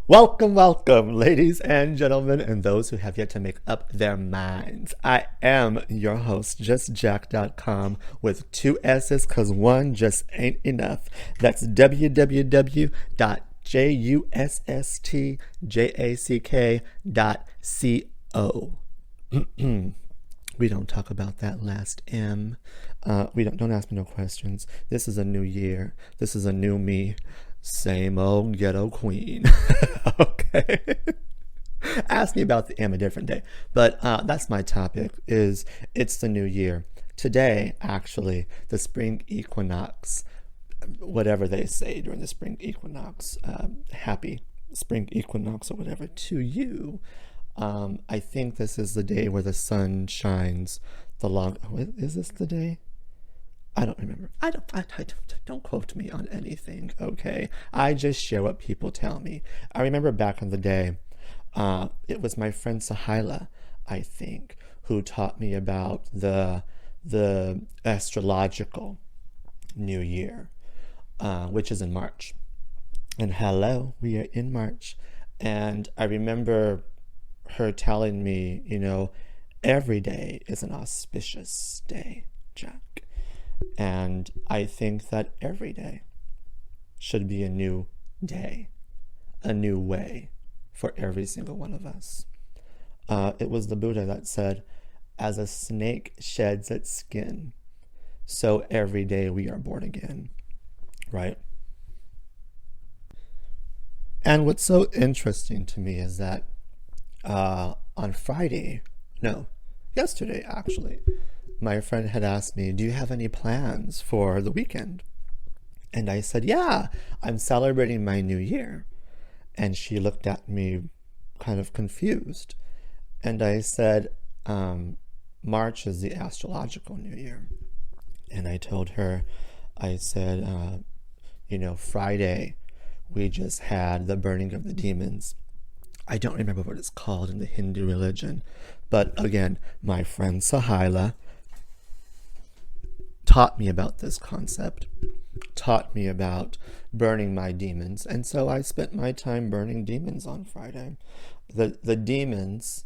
Welcome, welcome, ladies and gentlemen, and those who have yet to make up their minds. I am your host, JustJack.com, with two S's, because one just ain't enough. That's www.justjack.co. We don't talk about that last M. We don't ask me no questions. This is a new year. This is a new me. Same old ghetto queen. Okay. Ask me about the M a different day. But that's my topic, it's the new year. Today, actually, the spring equinox, whatever they say during the spring equinox, happy spring equinox or whatever to you. I think this is the day where the sun shines the long. Is this the day? I don't remember. I don't quote me on anything, okay? I just share what people tell me. I remember back in the day, it was my friend Sahila, I think, who taught me about the astrological new year, which is in March. And hello, we are in March. And I remember her telling me, every day is an auspicious day, Jack. And I think that every day should be a new day, a new way for every single one of us. It was the Buddha that said, as a snake sheds its skin, so every day we are born again, right? And what's so interesting to me is that on yesterday actually, my friend had asked me, do you have any plans for the weekend? And I said, yeah, I'm celebrating my new year. And she looked at me kind of confused. And I said, March is the astrological new year. And I told her, I said, Friday, we just had the burning of the demons. I don't remember what it's called in the Hindu religion. But again, my friend Sahila taught me about this concept, taught me about burning my demons. And so I spent my time burning demons on Friday. The demons,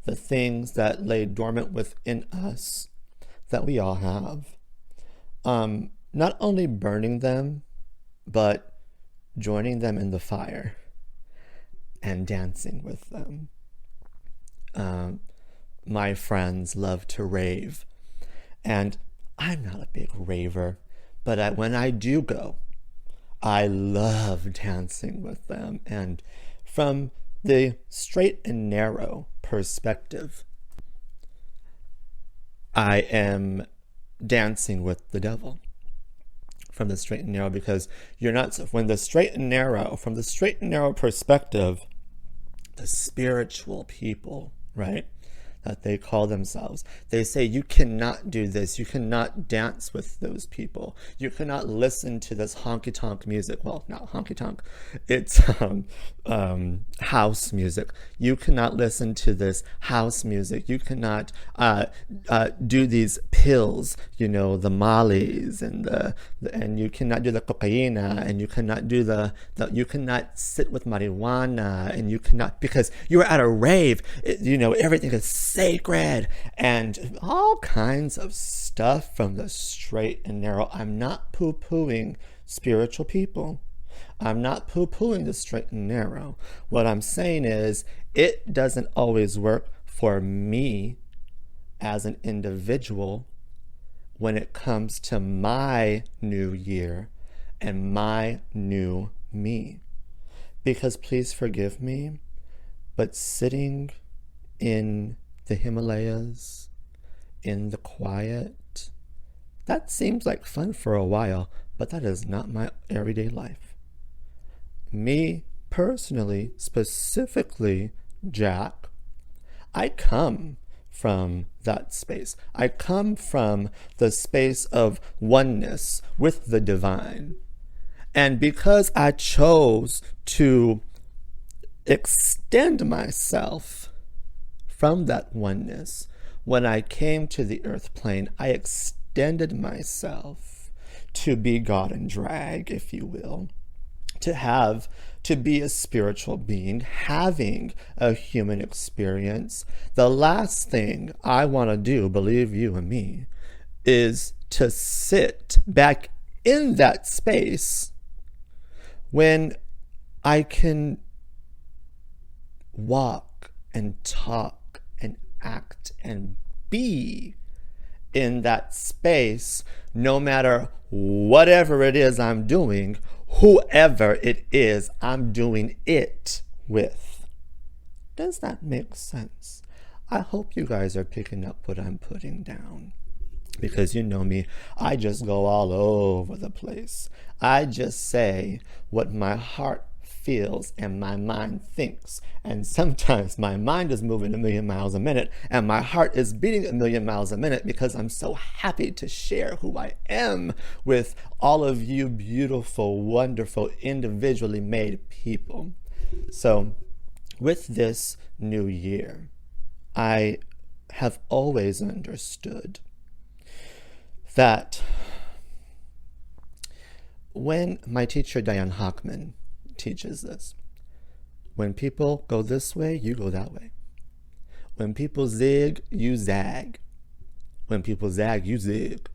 the things that lay dormant within us that we all have. Not only burning them, but joining them in the fire and dancing with them. My friends love to rave. And I'm not a big raver, but when I do go, I love dancing with them. And from the straight and narrow perspective, I am dancing with the devil from the straight and narrow, because from the straight and narrow perspective, the spiritual people, right? That they call themselves. They say, you cannot do this. You cannot dance with those people. You cannot listen to this honky-tonk music. Well, not honky-tonk. It's house music. You cannot listen to this house music. You cannot do these pills, the mollies, and you cannot do the cocaina, and you cannot do you cannot sit with marijuana, and you cannot, because you're at a rave. Everything is sacred, and all kinds of stuff from the straight and narrow. I'm not poo-pooing spiritual people. I'm not poo-pooing the straight and narrow. What I'm saying is, it doesn't always work for me as an individual when it comes to my new year and my new me. Because please forgive me, but sitting in the Himalayas, in the quiet, that seems like fun for a while, but that is not my everyday life. Me personally, specifically, Jack, I come from that space. I come from the space of oneness with the divine. And because I chose to extend myself from that oneness, when I came to the earth plane, I extended myself to be God in drag, if you will, to have to be a spiritual being, having a human experience, the last thing I want to do, believe you and me, is to sit back in that space when I can walk and talk and act and be in that space, no matter whatever it is I'm doing, whoever it is I'm doing it with. Does that make sense? I hope you guys are picking up what I'm putting down. Because you know me, I just go all over the place. I just say what my heart feels and my mind thinks. And sometimes my mind is moving 1,000,000 miles a minute and my heart is beating 1,000,000 miles a minute because I'm so happy to share who I am with all of you beautiful, wonderful, individually made people. So with this new year, I have always understood that when my teacher Diane Hockman teaches this, when people go this way, you go that way. When people zig, you zag. When people zag, you zig.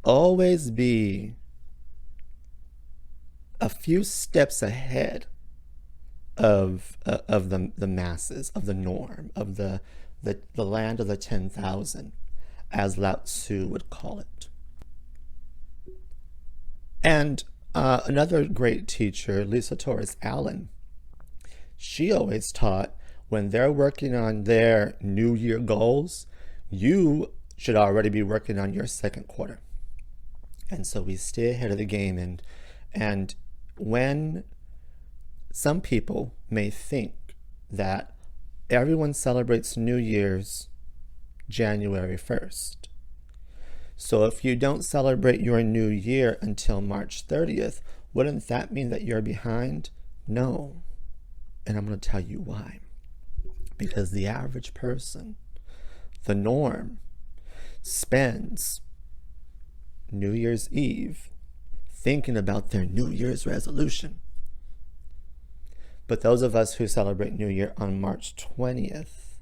Always be a few steps ahead of the masses, of the norm, of the land of the 10,000, as Lao Tzu would call it. And another great teacher, Lisa Torres Allen, she always taught when they're working on their New Year goals, you should already be working on your second quarter. And so we stay ahead of the game. And when some people may think that everyone celebrates New Year's January 1st. So if you don't celebrate your new year until March 30th, wouldn't that mean that you're behind? No. And I'm going to tell you why. Because the average person, the norm, spends New Year's Eve thinking about their New Year's resolution. But those of us who celebrate New Year on March 20th,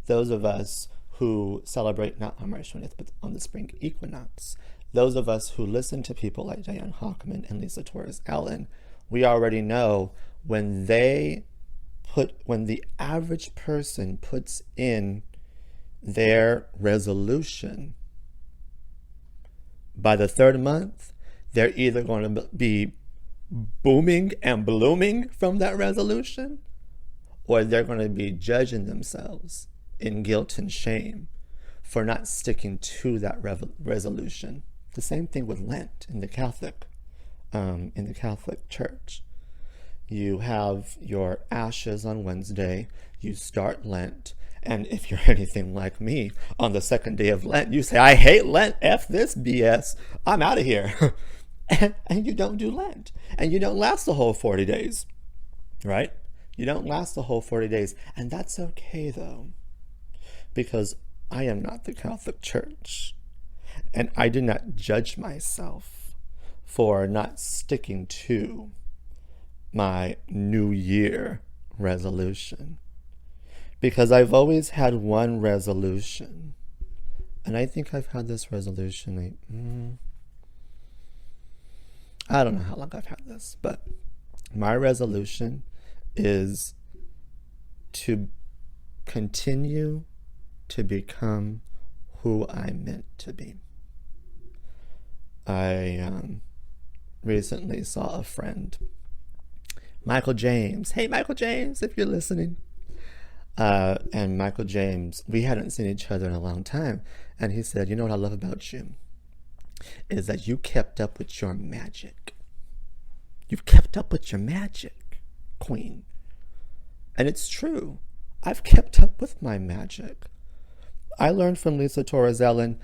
those of us who celebrate not on March 20th, but on the spring equinox, those of us who listen to people like Diane Hockman and Lisa Torres Allen, we already know when the average person puts in their resolution, by the third month, they're either going to be booming and blooming from that resolution, or they're going to be judging themselves in guilt and shame for not sticking to that resolution. The same thing with Lent in the Catholic Church. You have your ashes on Wednesday, you start Lent, and if you're anything like me, on the second day of Lent, you say, I hate Lent, F this BS, I'm out of here. and you don't do Lent, and you don't last the whole 40 days, right? You don't last the whole 40 days, and that's okay though, because I am not the Catholic Church, and I do not judge myself for not sticking to my New Year resolution, because I've always had one resolution, and I think I've had this resolution, I don't know how long I've had this, but my resolution is to continue to become who I'm meant to be. I recently saw a friend, Michael James. Hey, Michael James, if you're listening. And Michael James, we hadn't seen each other in a long time. And he said, you know what I love about you? Is that you kept up with your magic. You've kept up with your magic, queen. And it's true. I've kept up with my magic. I learned from Lisa Torres Allen,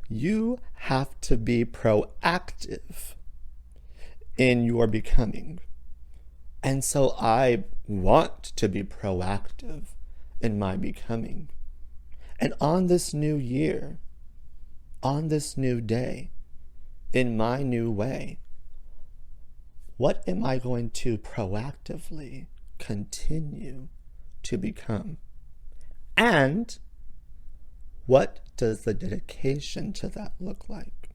you have to be proactive in your becoming. And so I want to be proactive in my becoming. And on this new year, on this new day, in my new way, What am I going to proactively continue to become? And what does the dedication to that look like?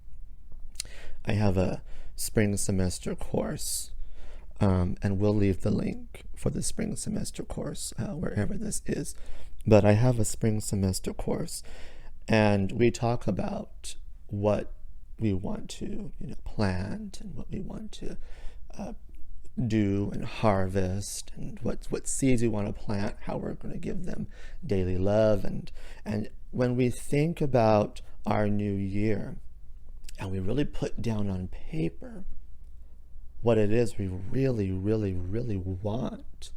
I have a spring semester course, and we'll leave the link for the spring semester course wherever this is. But I have a spring semester course, and we talk about what we want to plant and what we want to do and harvest, and what seeds we want to plant, how we're going to give them daily love. And when we think about our new year and we really put down on paper what it is we really, really, really want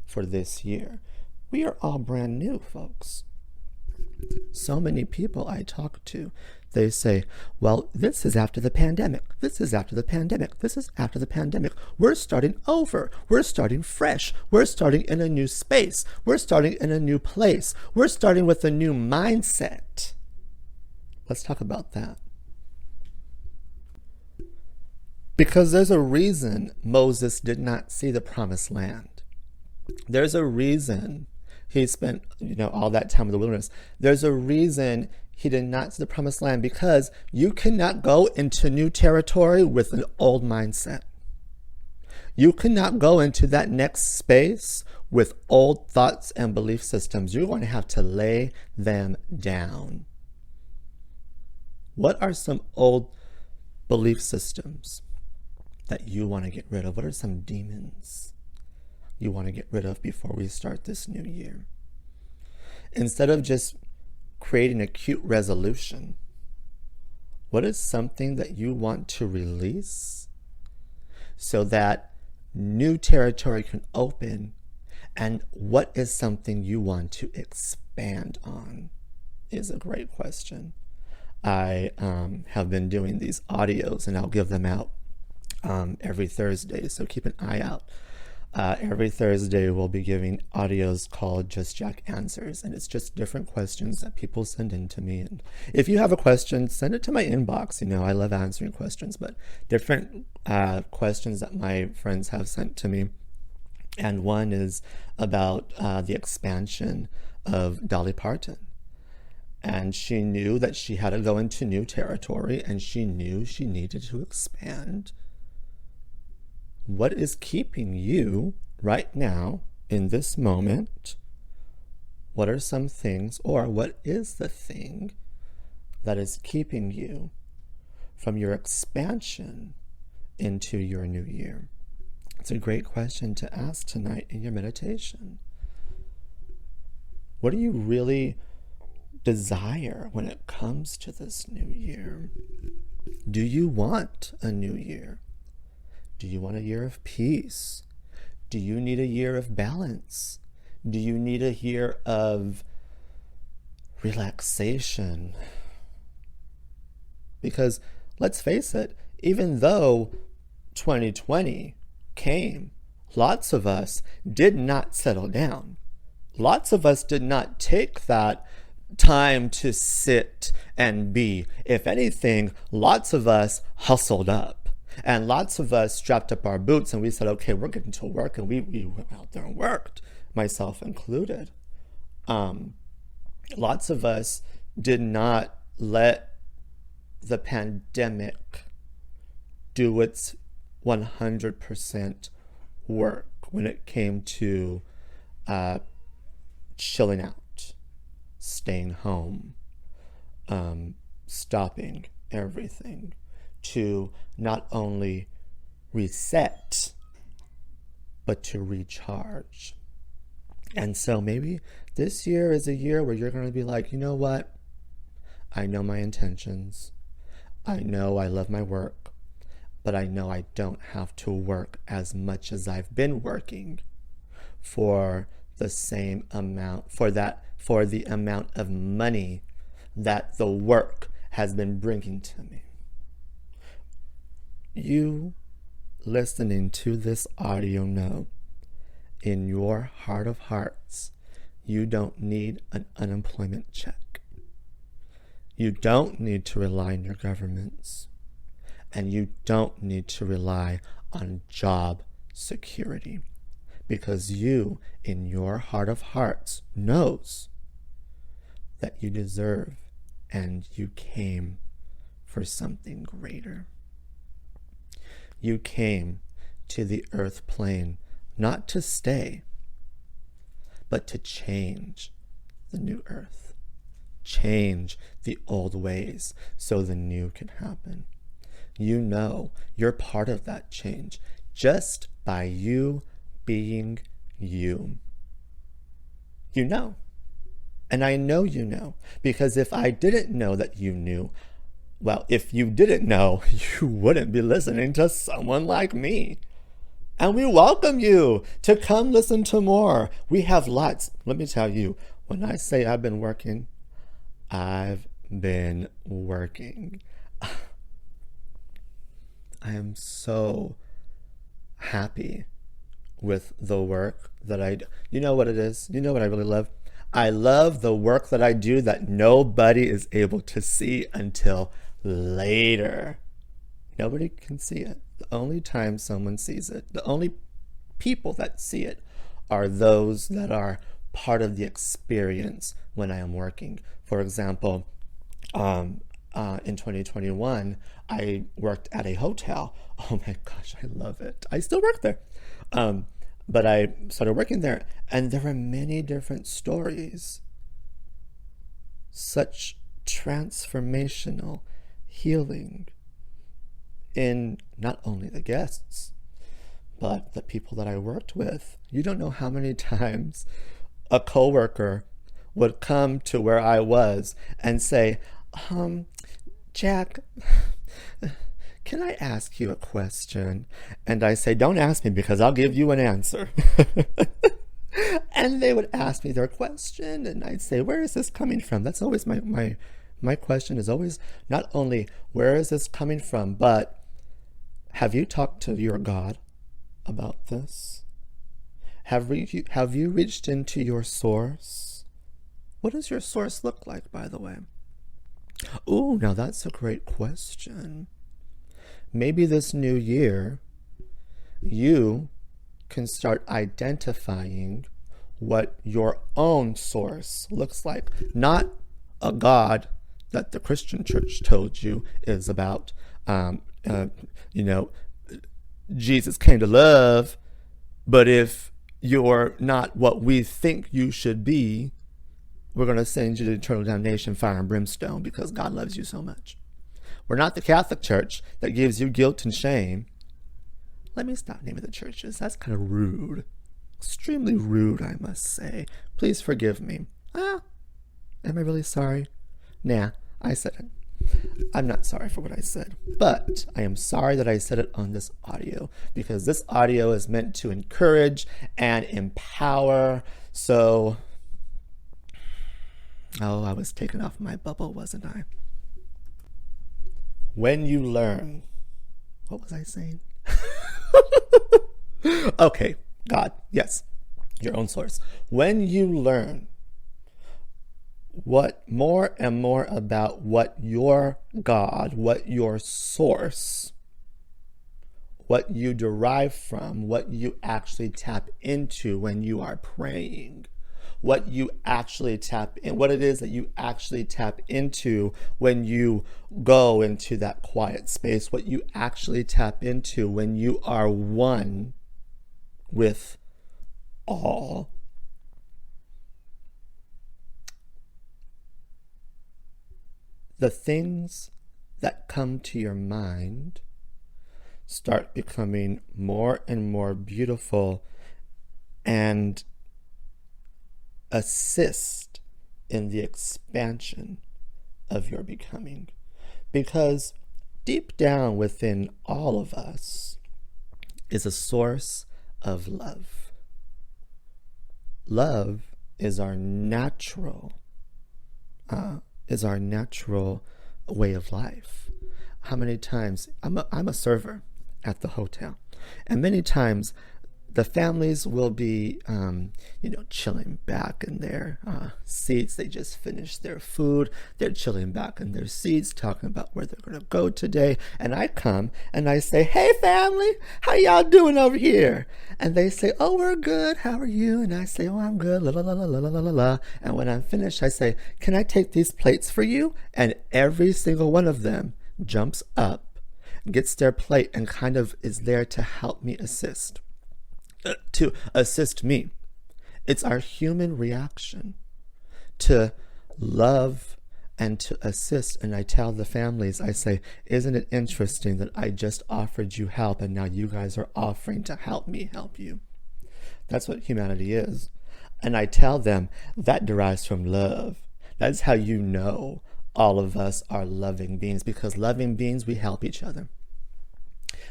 for this year, we are all brand new, folks. So many people I talk to, they say, well, this is after the pandemic. This is after the pandemic. This is after the pandemic. We're starting over. We're starting fresh. We're starting in a new space. We're starting in a new place. We're starting with a new mindset. Let's talk about that. Because there's a reason Moses did not see the promised land. There's a reason he spent, all that time in the wilderness. There's a reason he did not see the promised land, because you cannot go into new territory with an old mindset. You cannot go into that next space with old thoughts and belief systems. You're going to have to lay them down. What are some old belief systems that you want to get rid of? What are some demons you want to get rid of before we start this new year? Instead of just creating a cute resolution, what is something that you want to release so that new territory can open? And what is something you want to expand on is a great question. I have been doing these audios, and I'll give them out every Thursday, so keep an eye out. Every Thursday we'll be giving audios called Just Jack Answers, and it's just different questions that people send in to me. And if you have a question, send it to my inbox. I love answering questions, but different questions that my friends have sent to me. And one is about the expansion of Dolly Parton. And she knew that she had to go into new territory, and she knew she needed to expand. What is keeping you right now in this moment? What are some things, or what is the thing that is keeping you from your expansion into your new year? It's a great question to ask tonight in your meditation. What do you really desire when it comes to this new year? Do you want a new year? Do you want a year of peace? Do you need a year of balance? Do you need a year of relaxation? Because let's face it, even though 2020 came, lots of us did not settle down. Lots of us did not take that time to sit and be. If anything, lots of us hustled up. And lots of us strapped up our boots and we said, okay, we're getting to work, and we went out there and worked, myself included. Lots of us did not let the pandemic do its 100% work when it came to chilling out, staying home, stopping everything, to not only reset, but to recharge. And so maybe this year is a year where you're going to be like, you know what? I know my intentions. I know I love my work, but I know I don't have to work as much as I've been working for the same amount, for the amount of money that the work has been bringing to me. You listening to this audio know in your heart of hearts, you don't need an unemployment check. You don't need to rely on your governments. And you don't need to rely on job security, because you, in your heart of hearts, knows that you deserve and you came for something greater. You came to the earth plane not to stay, but to change the new earth, change the old ways so the new can happen. You know you're part of that change just by you being you. You know. And I know you know, because if I didn't know that you knew, well, if you didn't know, you wouldn't be listening to someone like me. And we welcome you to come listen to more. We have lots. Let me tell you, when I say I've been working, I've been working. I am so happy with the work that I do. You know what it is? You know what I really love? I love the work that I do that nobody is able to see until later. Nobody can see it. The only time someone sees it, the only people that see it are those that are part of the experience when I am working. For example, in 2021, I worked at a hotel. Oh my gosh, I love it. I still work there. But I started working there, and there were many different stories. Such transformational healing in not only the guests, but the people that I worked with. You don't know how many times a coworker would come to where I was and say, Jack, can I ask you a question? And I say, don't ask me because I'll give you an answer. And they would ask me their question, and I'd say, where is this coming from? That's always my question is always not only where is this coming from, but have you talked to your God about this? Have you reached into your source? What does your source look like, by the way? Oh, now that's a great question. Maybe this new year, you can start identifying what your own source looks like. Not a God that the Christian church told you is about, Jesus came to love, but if you're not what we think you should be, we're going to send you to eternal damnation, fire and brimstone, because God loves you so much. We're not the Catholic Church that gives you guilt and shame. Let me stop naming the churches. That's kind of rude. Extremely rude, I must say. Please forgive me. Am I really sorry? Nah, I said it. I'm not sorry for what I said, but I am sorry that I said it on this audio, because this audio is meant to encourage and empower. So, I was taken off my bubble, wasn't I? When you learn, what was I saying? Okay, God, yes, your own source. When you learn what more and more about what your God, what your source, what you derive from, what you actually tap into when you are praying, what you actually tap in, what it is that you actually tap into when you go into that quiet space, what you actually tap into when you are one with all. The things that come to your mind start becoming more and more beautiful and assist in the expansion of your becoming. Because deep down within all of us is a source of love. Love is our natural way of life. How many times I'm a server at the hotel, and many times the families will be, chilling back in their seats. They just finished their food. They're chilling back in their seats, talking about where they're going to go today. And I come and I say, "Hey, family, how y'all doing over here?" And they say, "Oh, we're good. How are you?" And I say, "Oh, I'm good. La la la la la la la la." And when I'm finished, I say, "Can I take these plates for you?" And every single one of them jumps up, gets their plate, and kind of is there to help me to assist me. It's our human reaction to love and to assist. And I tell the families, I say, "Isn't it interesting that I just offered you help and now you guys are offering to help me help you?" That's what humanity is. And I tell them that derives from love. That's how you know all of us are loving beings, because loving beings, we help each other.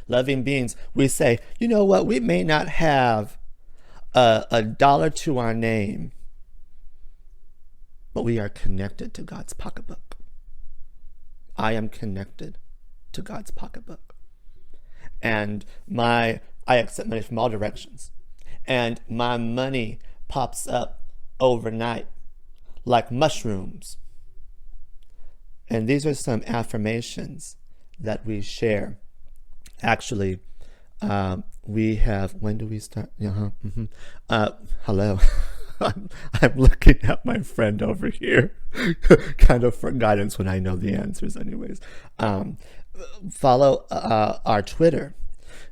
Loving beings, we say, "You know what, we may not have a dollar to our name, but we are connected to God's pocketbook. I am connected to God's pocketbook. And I accept money from all directions. And my money pops up overnight like mushrooms." And these are some affirmations that we share. Actually, we have, when do we start? Hello. I'm looking at my friend over here, kind of for guidance when I know the answers anyways. Follow our Twitter,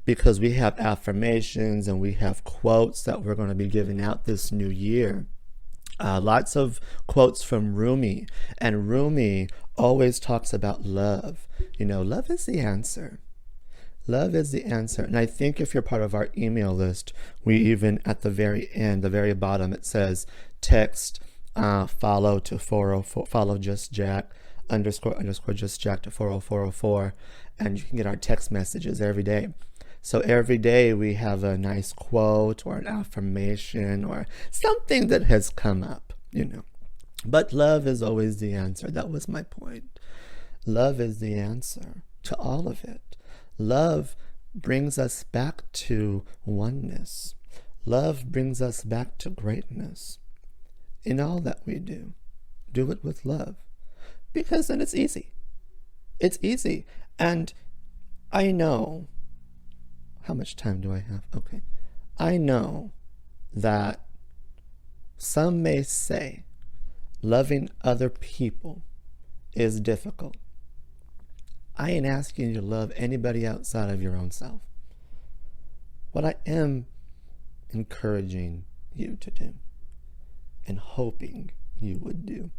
because we have affirmations and we have quotes that we're going to be giving out this new year. Lots of quotes from Rumi, and Rumi always talks about love. Love is the answer. Love is the answer. And I think if you're part of our email list, we even at the very end, the very bottom, it says text follow to 404, follow just Jack _ just Jack to 40404, and you can get our text messages every day. So every day we have a nice quote or an affirmation or something that has come up, But love is always the answer. That was my point. Love is the answer to all of it. Love brings us back to oneness. Love brings us back to greatness. In all that we do it with love. Because then it's easy. It's easy. And I know, how much time do I have? Okay. I know that some may say loving other people is difficult. I ain't asking you to love anybody outside of your own self. What I am encouraging you to do, and hoping you would do,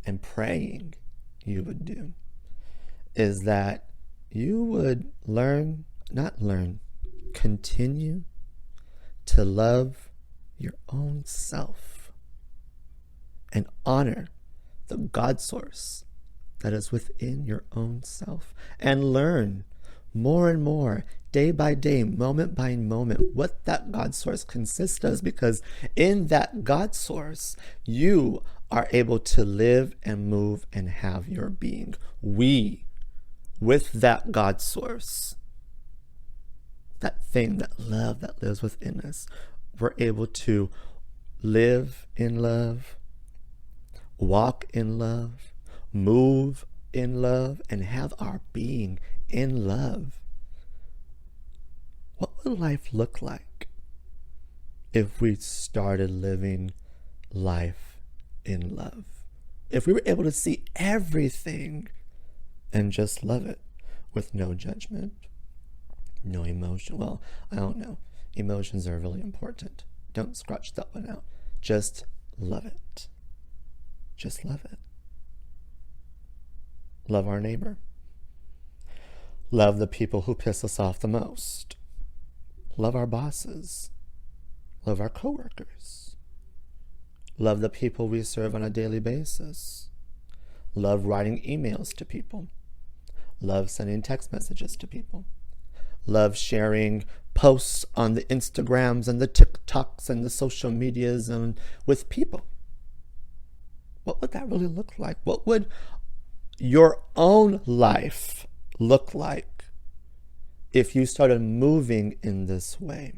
and praying you would do, is that you would continue to love your own self and honor the God source that is within your own self, and learn more and more, day by day, moment by moment, what that God source consists of, because in that God source, you are able to live and move and have your being. We, with that God source, that thing, that love that lives within us, we're able to live in love, walk in love, move in love, and have our being in love. What would life look like if we started living life in love? If we were able to see everything and just love it with no judgment, no emotion. Well, I don't know. Emotions are really important. Don't scratch that one out. Just love it. Just love it. Love our neighbor. Love the people who piss us off the most. Love our bosses. Love our coworkers. Love the people we serve on a daily basis. Love writing emails to people. Love sending text messages to people. Love sharing posts on the Instagrams and the TikToks and the social medias and with people. What would that really look like? What would your own life look like if you started moving in this way?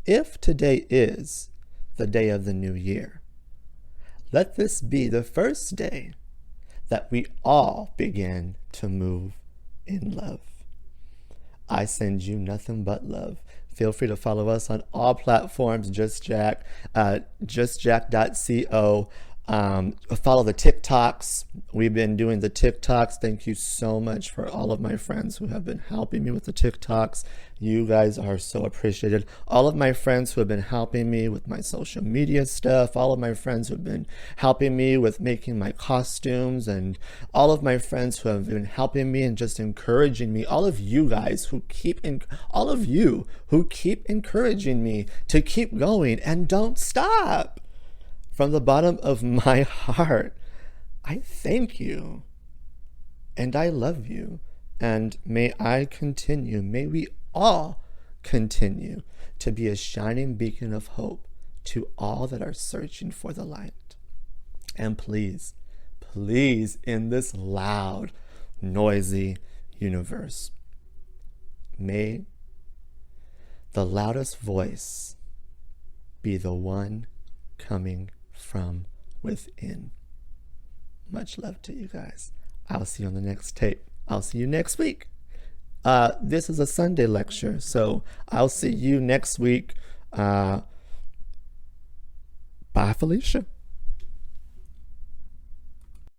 if today is the day of the new year, let this be the first day that we all begin to move in love. I send you nothing but love. Feel free to follow us on all platforms, justjack, justjack.co. Follow the TikToks. We've been doing the TikToks. Thank you so much for all of my friends who have been helping me with the TikToks. You guys are so appreciated. All of my friends who have been helping me with my social media stuff, all of my friends who have been helping me with making my costumes, and all of my friends who have been helping me and just encouraging me, all of you guys who keep encouraging me to keep going and don't stop. From the bottom of my heart, I thank you and I love you. And may we all continue to be a shining beacon of hope to all that are searching for the light. And please, in this loud, noisy universe, may the loudest voice be the one coming from within. Much love to you guys. I'll see you on the next tape. I'll see you next week. This is a Sunday lecture, so I'll see you next week. Bye, Felicia.